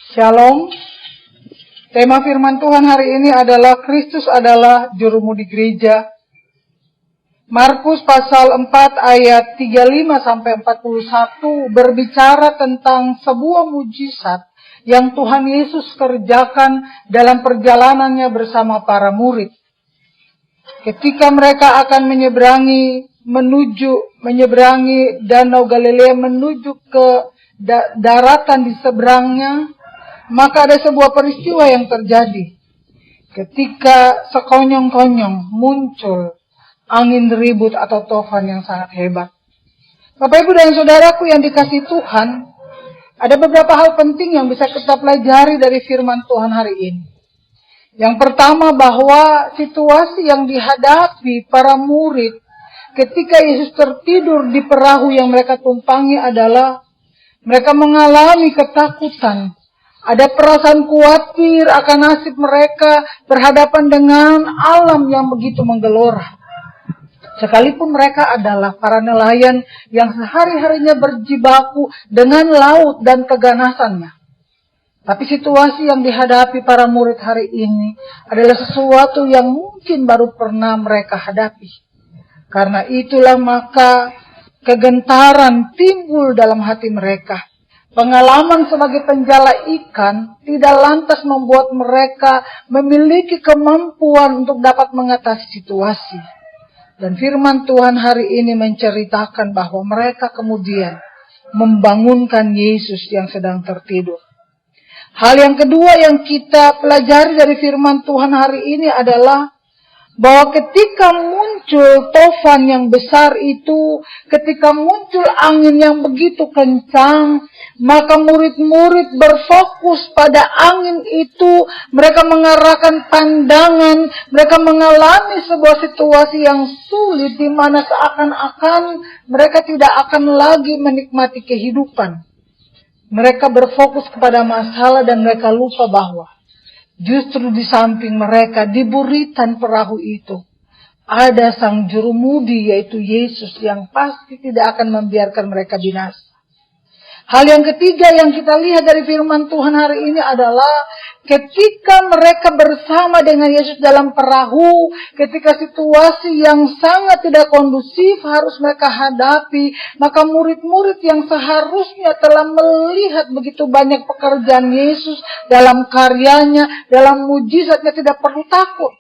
Shalom. Tema firman Tuhan hari ini adalah Kristus adalah jurumudi gereja. Markus pasal 4 ayat 35-41 berbicara tentang sebuah mujizat yang Tuhan Yesus kerjakan dalam perjalanannya bersama para murid. Ketika mereka akan menyeberangi Danau Galilea menuju ke daratan di seberangnya, maka ada sebuah peristiwa yang terjadi. Ketika sekonyong-konyong muncul angin ribut atau tofan yang sangat hebat. Bapak, Ibu, dan saudaraku yang dikasihi Tuhan, ada beberapa hal penting yang bisa kita pelajari dari firman Tuhan hari ini. Yang pertama, bahwa situasi yang dihadapi para murid ketika Yesus tertidur di perahu yang mereka tumpangi adalah mereka mengalami ketakutan. Ada perasaan khawatir akan nasib mereka berhadapan dengan alam yang begitu menggelora. Sekalipun mereka adalah para nelayan yang sehari-harinya berjibaku dengan laut dan keganasannya. Tapi situasi yang dihadapi para murid hari ini adalah sesuatu yang mungkin baru pernah mereka hadapi. Karena itulah maka kegentaran timbul dalam hati mereka. Pengalaman sebagai penjala ikan tidak lantas membuat mereka memiliki kemampuan untuk dapat mengatasi situasi. Dan firman Tuhan hari ini menceritakan bahwa mereka kemudian membangunkan Yesus yang sedang tertidur. Hal yang kedua yang kita pelajari dari firman Tuhan hari ini adalah bahwa ketika muncul tofan yang besar itu, ketika muncul angin yang begitu kencang, maka murid-murid berfokus pada angin itu. Mereka mengarahkan pandangan, mereka mengalami sebuah situasi yang sulit di mana seakan-akan mereka tidak akan lagi menikmati kehidupan. Mereka berfokus kepada masalah dan mereka lupa bahwa justru di samping mereka, di buritan perahu itu, ada sang jurumudi yaitu Yesus yang pasti tidak akan membiarkan mereka binasa. Hal yang ketiga yang kita lihat dari firman Tuhan hari ini adalah ketika mereka bersama dengan Yesus dalam perahu, ketika situasi yang sangat tidak kondusif harus mereka hadapi, maka murid-murid yang seharusnya telah melihat begitu banyak pekerjaan Yesus dalam karyanya, dalam mujizatnya, tidak perlu takut.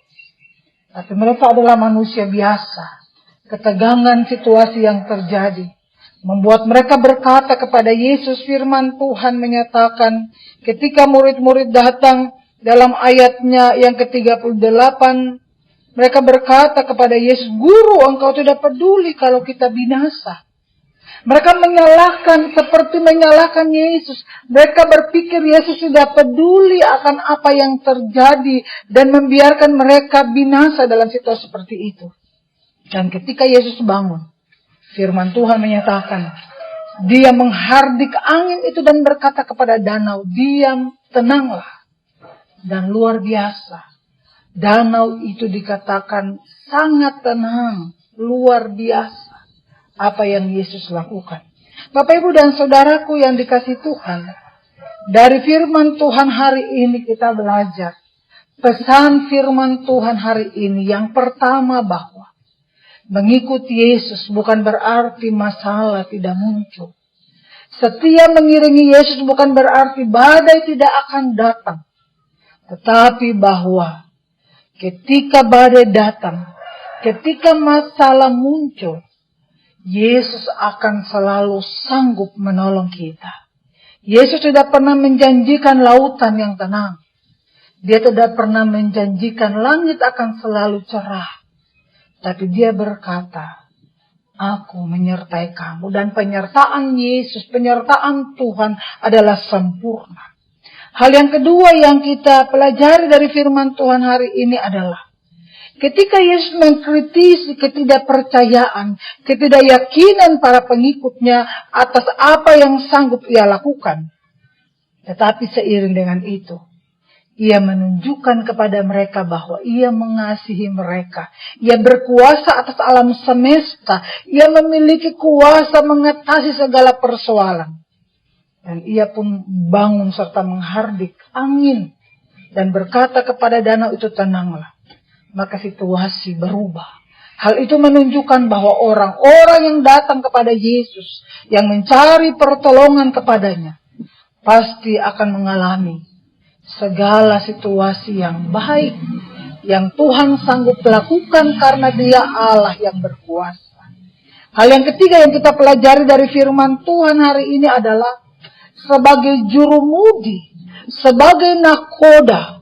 Tapi mereka adalah manusia biasa. Ketegangan situasi yang terjadi membuat mereka berkata kepada Yesus. Firman Tuhan menyatakan ketika murid-murid datang dalam ayatnya yang ke-38, mereka berkata kepada Yesus, "Guru, engkau tidak peduli kalau kita binasa." Mereka seperti menyalahkan Yesus. Mereka berpikir Yesus tidak peduli akan apa yang terjadi dan membiarkan mereka binasa dalam situasi seperti itu. Dan ketika Yesus bangun, firman Tuhan menyatakan, dia menghardik angin itu dan berkata kepada danau, "Diam, tenanglah." Dan luar biasa, danau itu dikatakan sangat tenang, luar biasa apa yang Yesus lakukan. Bapak, Ibu, dan saudaraku yang dikasihi Tuhan, dari firman Tuhan hari ini kita belajar pesan firman Tuhan hari ini. Yang pertama, bahwa mengikuti Yesus bukan berarti masalah tidak muncul. Setia mengiringi Yesus bukan berarti badai tidak akan datang. Tetapi bahwa ketika badai datang, ketika masalah muncul, Yesus akan selalu sanggup menolong kita. Yesus tidak pernah menjanjikan lautan yang tenang. Dia tidak pernah menjanjikan langit akan selalu cerah. Tapi dia berkata, "Aku menyertai kamu." Dan penyertaan Yesus, penyertaan Tuhan adalah sempurna. Hal yang kedua yang kita pelajari dari firman Tuhan hari ini adalah ketika Yesus mengkritisi ketidakpercayaan, ketidakyakinan para pengikutnya atas apa yang sanggup ia lakukan. Tetapi seiring dengan itu, ia menunjukkan kepada mereka bahwa ia mengasihi mereka. Ia berkuasa atas alam semesta. Ia memiliki kuasa mengatasi segala persoalan. Dan ia pun bangun serta menghardik angin dan berkata kepada danau itu, tenanglah. Maka situasi berubah. Hal itu menunjukkan bahwa orang-orang yang datang kepada Yesus, yang mencari pertolongan kepadanya, pasti akan mengalami segala situasi yang baik, yang Tuhan sanggup lakukan karena Dia Allah yang berkuasa. Hal yang ketiga yang kita pelajari dari firman Tuhan hari ini adalah sebagai jurumudi, sebagai nakoda,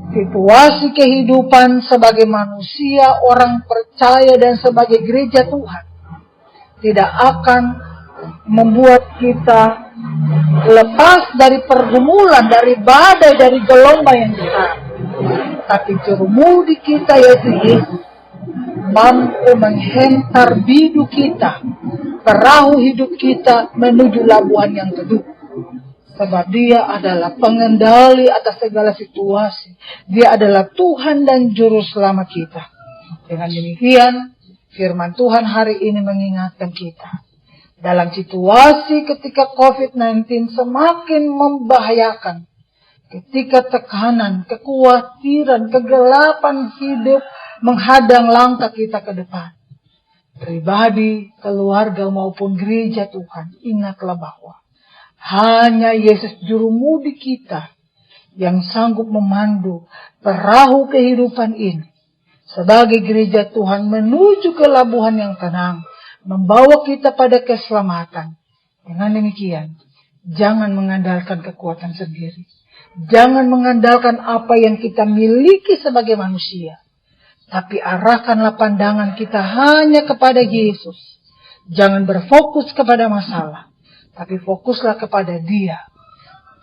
situasi kehidupan sebagai manusia, orang percaya dan sebagai gereja Tuhan tidak akan membuat kita lepas dari pergumulan, dari badai, dari gelombang yang besar. Tapi jurumudi kita yaitu Yesus mampu menghentar bidu kita, perahu hidup kita menuju labuhan yang teduh. Sebab Dia adalah pengendali atas segala situasi. Dia adalah Tuhan dan Juru Selamat kita. Dengan demikian, firman Tuhan hari ini mengingatkan kita. Dalam situasi ketika COVID-19 semakin membahayakan, ketika tekanan, kekhawatiran, kegelapan hidup menghadang langkah kita ke depan, pribadi, keluarga maupun gereja Tuhan, ingatlah bahwa hanya Yesus jurumudi kita yang sanggup memandu perahu kehidupan ini sebagai gereja Tuhan menuju ke labuhan yang tenang, membawa kita pada keselamatan. Dengan demikian, jangan mengandalkan kekuatan sendiri. Jangan mengandalkan apa yang kita miliki sebagai manusia. Tapi arahkanlah pandangan kita hanya kepada Yesus. Jangan berfokus kepada masalah, tapi fokuslah kepada Dia.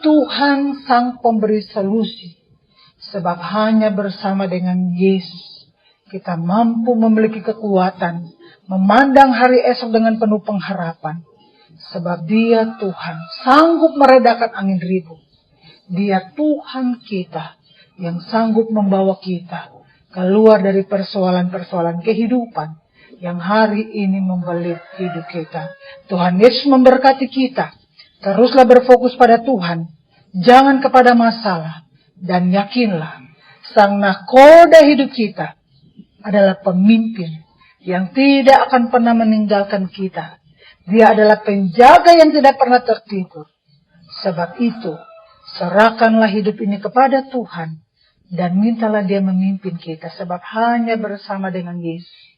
Tuhan sang pemberi solusi. Sebab hanya bersama dengan Yesus kita mampu memiliki kekuatan, memandang hari esok dengan penuh pengharapan. Sebab Dia Tuhan sanggup meredakan angin ribut. Dia Tuhan kita yang sanggup membawa kita keluar dari persoalan-persoalan kehidupan yang hari ini membelit hidup kita. Tuhan Yesus memberkati kita. Teruslah berfokus pada Tuhan, jangan kepada masalah. Dan yakinlah, sang nakoda hidup kita adalah pemimpin yang tidak akan pernah meninggalkan kita. Dia adalah penjaga yang tidak pernah tertidur. Sebab itu, serahkanlah hidup ini kepada Tuhan dan mintalah Dia memimpin kita. Sebab hanya bersama dengan Yesus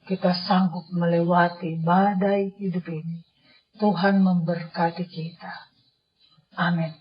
kita sanggup melewati badai hidup ini. Tuhan memberkati kita. Amin.